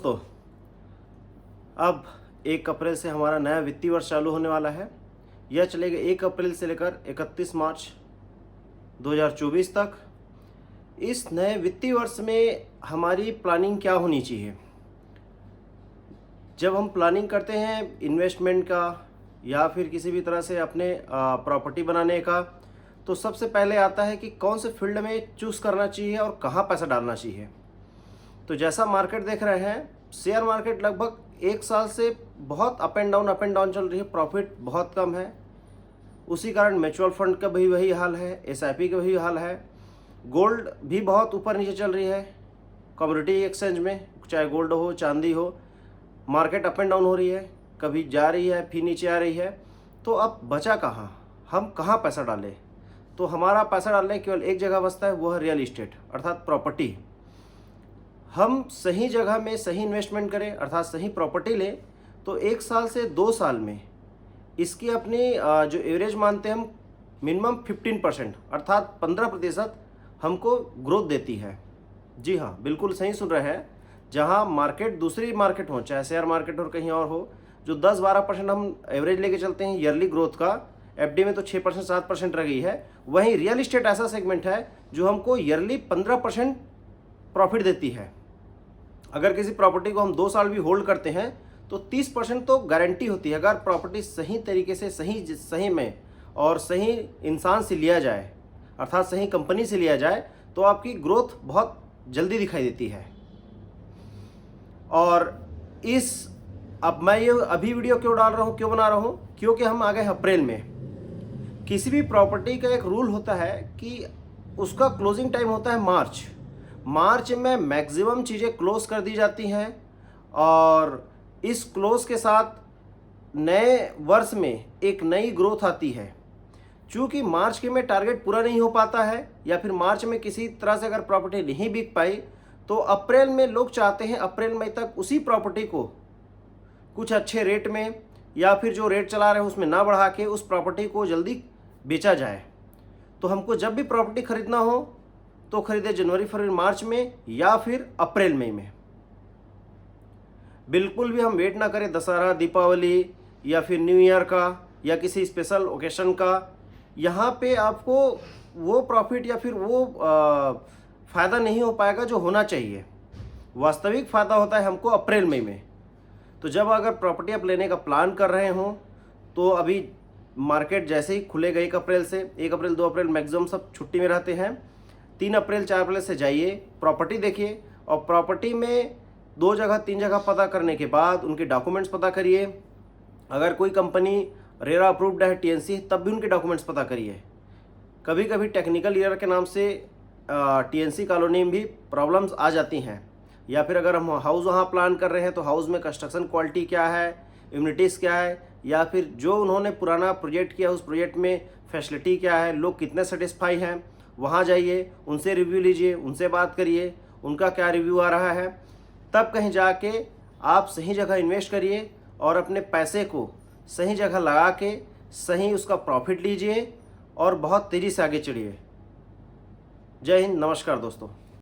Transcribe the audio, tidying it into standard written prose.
तो अब 1 अप्रैल से हमारा नया वित्तीय वर्ष चालू होने वाला है। यह चलेगा 1 अप्रैल से लेकर 31 मार्च 2024 तक। इस नए वित्तीय वर्ष में हमारी प्लानिंग क्या होनी चाहिए? जब हम प्लानिंग करते हैं इन्वेस्टमेंट का या फिर किसी भी तरह से अपने प्रॉपर्टी बनाने का, तो सबसे पहले आता है कि कौन से फील्ड में चूज़ करना चाहिए और कहाँ पैसा डालना चाहिए। तो जैसा मार्केट देख रहे हैं, शेयर मार्केट लगभग 1 साल से बहुत अप एंड डाउन चल रही है, प्रॉफिट बहुत कम है। उसी कारण म्यूचुअल फंड का भी वही हाल है, एसआईपी का भी हाल है। गोल्ड भी बहुत ऊपर नीचे चल रही है। कमोडिटी एक्सचेंज में चाहे गोल्ड हो चांदी हो, मार्केट अप एंड डाउन हो रही है, कभी जा रही है फिर नीचे आ रही है। तो अब बचा कहाँ, हम कहाँ पैसा डालें? तो हमारा पैसा डालने केवल एक जगह बचता है, वो है रियल इस्टेट अर्थात प्रॉपर्टी। हम सही जगह में सही इन्वेस्टमेंट करें अर्थात सही प्रॉपर्टी लें तो 1 साल से 2 साल में इसकी अपनी जो एवरेज मानते हैं हम मिनिमम 15% अर्थात 15% हमको ग्रोथ देती है। जी हाँ, बिल्कुल सही सुन रहे हैं। जहाँ मार्केट दूसरी मार्केट हो, चाहे शेयर मार्केट और कहीं और हो, जो 10-12% हम एवरेज लेके चलते हैं ईयरली ग्रोथ का, एफडी में तो 6% 7% रह गई है। वहीं रियल इस्टेट ऐसा सेगमेंट है जो हमको ईयरली 15% प्रॉफिट देती है। अगर किसी प्रॉपर्टी को हम 2 साल भी होल्ड करते हैं तो 30% तो गारंटी होती है। अगर प्रॉपर्टी सही तरीके से सही में और सही इंसान से लिया जाए अर्थात सही कंपनी से लिया जाए तो आपकी ग्रोथ बहुत जल्दी दिखाई देती है। और अब मैं ये अभी वीडियो क्यों डाल रहा हूँ, क्यों बना रहा हूँ? क्योंकि हम आ गए अप्रैल में। किसी भी प्रॉपर्टी का एक रूल होता है कि उसका क्लोजिंग टाइम होता है मार्च में मैक्सिमम चीज़ें क्लोज कर दी जाती हैं। और इस क्लोज के साथ नए वर्ष में एक नई ग्रोथ आती है। चूँकि मार्च के में टारगेट पूरा नहीं हो पाता है या फिर मार्च में किसी तरह से अगर प्रॉपर्टी नहीं बिक पाई तो अप्रैल में लोग चाहते हैं अप्रैल मई तक उसी प्रॉपर्टी को कुछ अच्छे रेट में या फिर जो रेट चला रहे हैं उसमें ना बढ़ा के उस प्रॉपर्टी को जल्दी बेचा जाए। तो हमको जब भी प्रॉपर्टी खरीदना हो तो खरीदे जनवरी फरवरी मार्च में या फिर अप्रैल मई में। बिल्कुल भी हम वेट ना करें दशहरा दीपावली या फिर न्यू ईयर का या किसी स्पेशल ओकेशन का। यहाँ पे आपको वो प्रॉफिट या फिर वो फ़ायदा नहीं हो पाएगा जो होना चाहिए। वास्तविक फ़ायदा होता है हमको अप्रैल मई में। तो जब अगर प्रॉपर्टी आप लेने का प्लान कर रहे हो तो अभी मार्केट जैसे ही खुलेगा 1 अप्रैल से 1 अप्रैल 2 अप्रैल मैक्सिमम सब छुट्टी में रहते हैं। 3 अप्रैल 4 अप्रैल से जाइए, प्रॉपर्टी देखिए और प्रॉपर्टी में 2 जगह 3 जगह पता करने के बाद उनके डॉक्यूमेंट्स पता करिए। अगर कोई कंपनी रेरा अप्रूव्ड है टीएनसी तब भी उनके डॉक्यूमेंट्स पता करिए। कभी कभी टेक्निकल ईयर के नाम से टीएनसी कॉलोनी में भी प्रॉब्लम्स आ जाती हैं। या फिर अगर हम हाउस वहाँ प्लान कर रहे हैं तो हाउस में कंस्ट्रक्शन क्वालिटी क्या है, इम्यूनिटीज़ क्या है, या फिर जो उन्होंने पुराना प्रोजेक्ट किया उस प्रोजेक्ट में फैसिलिटी क्या है, लोग कितने सेटिस्फाई हैं, वहाँ जाइए, उनसे रिव्यू लीजिए, उनसे बात करिए, उनका क्या रिव्यू आ रहा है। तब कहीं जाके आप सही जगह इन्वेस्ट करिए और अपने पैसे को सही जगह लगा के सही उसका प्रॉफिट लीजिए और बहुत तेज़ी से आगे चढ़िए। जय हिंद, नमस्कार दोस्तों।